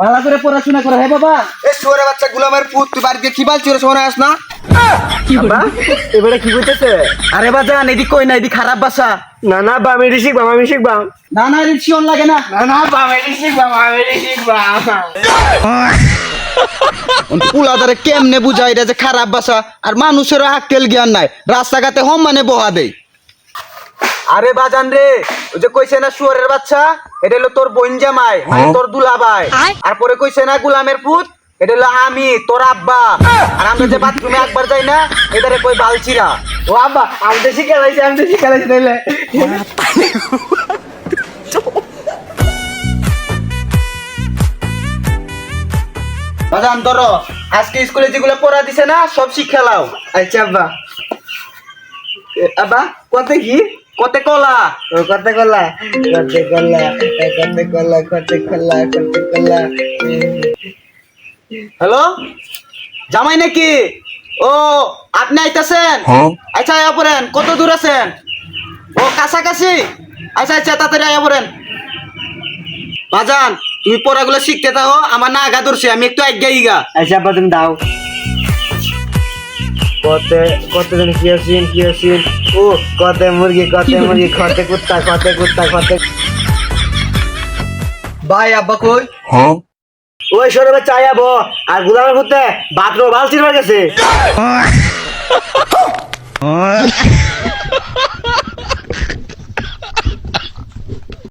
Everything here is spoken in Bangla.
ভালো করে পড়াশোনা করো হে বাবা। এ শুয়োরের বাচ্চা গুলামের পুত, তুই বাড়িতে কি বালছি ওরা শোনা আস না? বাবা এবারে কি কইতেছে? আরে বাজান এদিক কই না, এদিক খারাপ ভাষা। না না বাম এডি শিখবাম, আমি শিখবাম। না না রিপশন লাগে না। না না বাম এডি শিখবাম, আমি এডি শিখবাম। পুলাদারে কেমনে বুঝাই রে যে খারাপ ভাষা, আর মানুষেরও আক্কেল জ্ঞান নাই, রাস্তাঘাটে হম মানে বহা দেই। আরে বাজান রে, ওই যে কইছে না শুয়োরের বাচ্চা, এটা হলো তোর বোন জামাই, মানে তোর দুলাভাই। আর পরে কইছে না গুলামের পুত, এটা হলো আমি তোর আব্বা। আর আমরা যে বাথরুমে একবার যাই না, এটারে কই বালচিরা। ও আব্বা, আমি তো শিখে লাইছি, আমি তো শিখে লাইছি তাইলে। বাজান ধরো, আজকে স্কুলে যেগুলো পড়া দিছে না সব শিক্ষা লাও। আচ্ছা আব্বা। আব্বা কতে কি? কতে কলা। ও কত কলা, কত কলা, কত কলা, কত কলা, কত কলা। হ্যালো জামাই নাকি? ও আপনি আইতাছেন? আচ্ছা আয়া পড়েন, কত দূর আছেন? ও কাছাকাছি। আচ্ছা আচ্ছা তাড়াতাড়ি আয়া পড়েন। বাজান তুমি পড়াগুলো শিখতে থাকো, আমার না আগা ধরছে, আমি একটু আজ্ঞা ইগা। আচ্ছা আব্বা তুমি দাও। কত কত জন কি আছেন, কি আছেন? ও কত মুরগি, কত মুরগি, কত কুত্তা, কত কুত্তা, কত। ভাই আব্বা কই? ওই সরে বাচ্চা আয়াবো, আর গুলামের পুতে বাথরুম বালতির গেছে।